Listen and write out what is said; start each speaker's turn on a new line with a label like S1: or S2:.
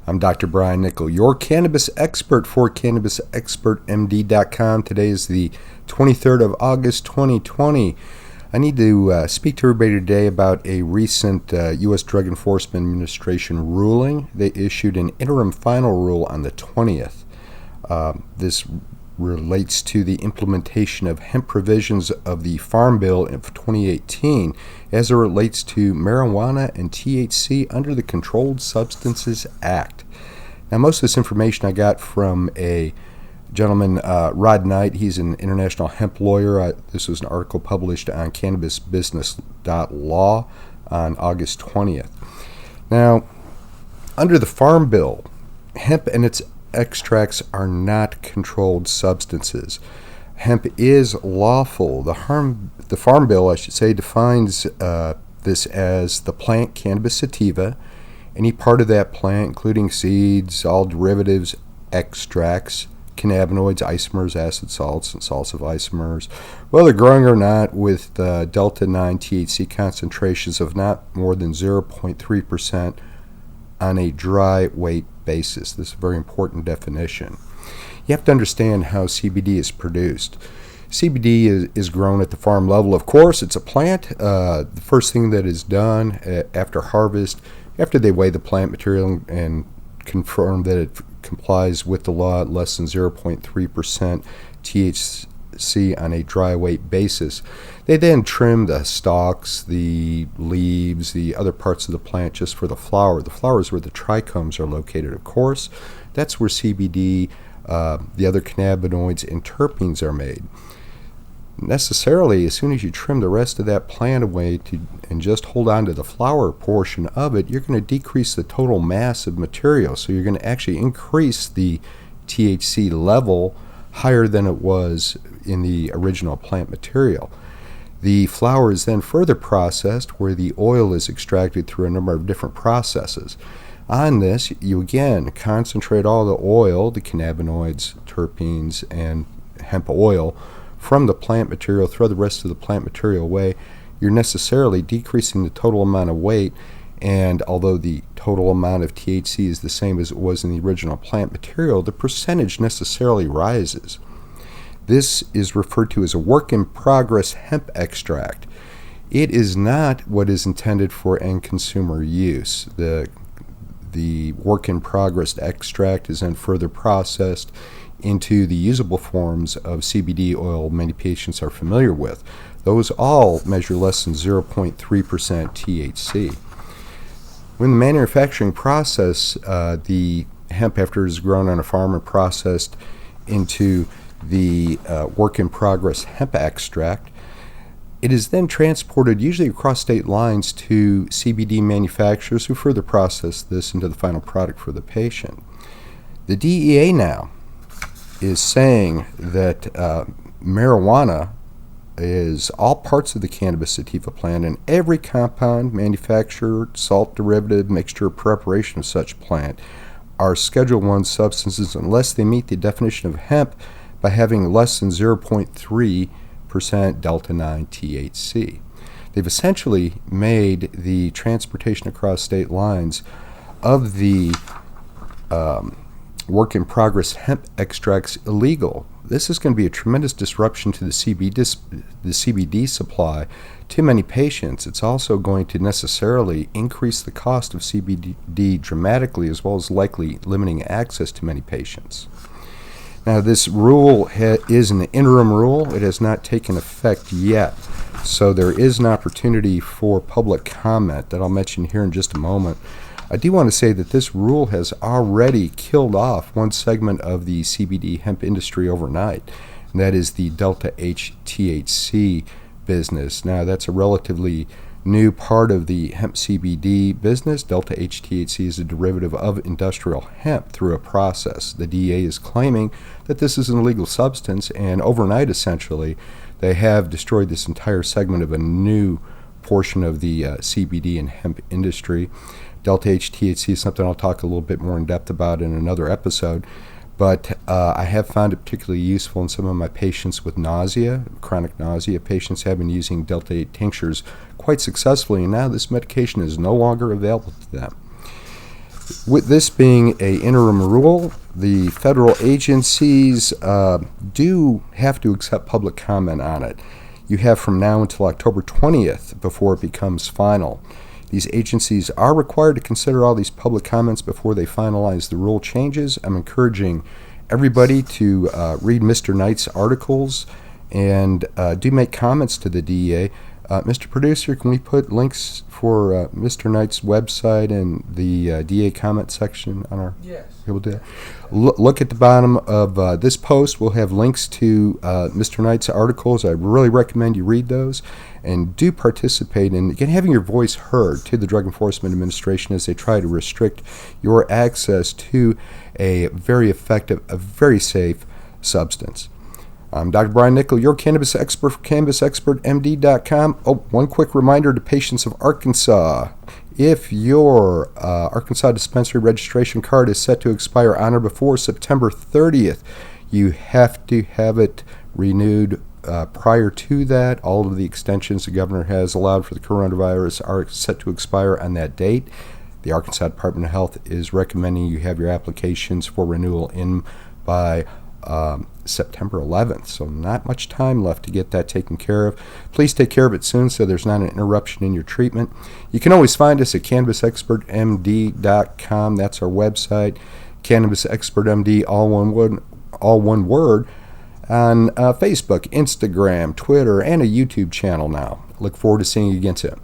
S1: I'm Dr. Brian Nickel, your cannabis expert for CannabisExpertMD.com. Today is the 23rd of August, 2020. I need to speak to everybody today about a recent U.S. Drug Enforcement Administration ruling. They issued an interim final rule on the 20th. This relates to the implementation of hemp provisions of the Farm Bill of 2018 as it relates to marijuana and THC under the Controlled Substances Act. Now, most of this information I got from a gentleman, Rod Knight. He's an international hemp lawyer. This was an article published on cannabisbusiness.law on August 20th. Now, under the Farm Bill, hemp and its extracts are not controlled substances. Hemp is lawful. The Farm Bill, I should say, defines this as the plant cannabis sativa, any part of that plant, including seeds, all derivatives, extracts, cannabinoids, isomers, acid salts, and salts of isomers, whether growing or not, with delta-9 THC concentrations of not more than 0.3% on a dry weight basis. This is a very important definition. You have to understand how CBD is produced. CBD is grown at the farm level. Of course, it's a plant. The first thing that is done after harvest, after they weigh the plant material and confirm that it complies with the law at less than 0.3% THC on a dry weight basis, they then trim the stalks, the leaves, the other parts of the plant just for the flower. The flower is where the trichomes are located, of course. That's where CBD, the other cannabinoids, and terpenes are made. Necessarily, as soon as you trim the rest of that plant away and just hold on to the flower portion of it, you're going to decrease the total mass of material. So you're going to actually increase the THC level higher than it was in the original plant material. The flower is then further processed, where the oil is extracted through a number of different processes. On this, you again concentrate all the oil, the cannabinoids, terpenes, and hemp oil from the plant material, throw the rest of the plant material away. You're necessarily decreasing the total amount of weight, and although the total amount of THC is the same as it was in the original plant material, the percentage necessarily rises. This is referred to as a work-in-progress hemp extract. It is not what is intended for end consumer use. The work-in-progress extract is then further processed into the usable forms of CBD oil many patients are familiar with. Those all measure less than 0.3% THC. When the manufacturing process, the hemp, after it is grown on a farm and processed into the work-in-progress hemp extract, it is then transported, usually across state lines, to CBD manufacturers who further process this into the final product for the patient. The DEA now is saying that marijuana is all parts of the cannabis sativa plant, and every compound, manufacturer, salt derivative, mixture, or preparation of such plant are Schedule I substances unless they meet the definition of hemp by having less than 0.3% delta-9 THC. They've essentially made the transportation across state lines of the work-in-progress hemp extracts illegal. This is going to be a tremendous disruption to the CBD supply to many patients. It's also going to necessarily increase the cost of CBD dramatically, as well as likely limiting access to many patients. Now, this rule is an interim rule. It has not taken effect yet, so there is an opportunity for public comment that I'll mention here in just a moment. I do want to say that this rule has already killed off one segment of the CBD hemp industry overnight, and that is the delta-H THC business. Now, that's a relatively new part of the hemp CBD business. Delta-H THC is a derivative of industrial hemp through a process. The DEA is claiming that this is an illegal substance, and overnight, essentially, they have destroyed this entire segment of a new portion of the CBD and hemp industry. Delta-H THC is something I'll talk a little bit more in depth about in another episode, but I have found it particularly useful in some of my patients with nausea, chronic nausea. Patients have been using Delta-8 tinctures quite successfully, and now this medication is no longer available to them. With this being a interim rule, the federal agencies do have to accept public comment on it. You have from now until October 20th before it becomes final. These agencies are required to consider all these public comments before they finalize the rule changes. I'm encouraging everybody to read Mr. Knight's articles and do make comments to the DEA. Mr. Producer, can we put links for Mr. Knight's website and the DEA comment section on our...
S2: Yes.
S1: Able to look at the bottom of this post. We'll have links to Mr. Knight's articles. I really recommend you read those and do participate in having your voice heard to the Drug Enforcement Administration as they try to restrict your access to a very effective, a very safe substance. I'm Dr. Brian Nickel, your cannabis expert for CannabisExpertMD.com. Oh, one quick reminder to patients of Arkansas. If your Arkansas dispensary registration card is set to expire on or before September 30th, you have to have it renewed prior to that. All of the extensions the governor has allowed for the coronavirus are set to expire on that date. The Arkansas Department of Health is recommending you have your applications for renewal in by September 11th, so not much time left to get that taken care of. Please take care of it soon so there's not an interruption in your treatment. You can always find us at CannabisExpertMD.com. That's our website. CannabisExpertMD, all one word, on Facebook, Instagram, Twitter, and a YouTube channel now. Look forward to seeing you again soon.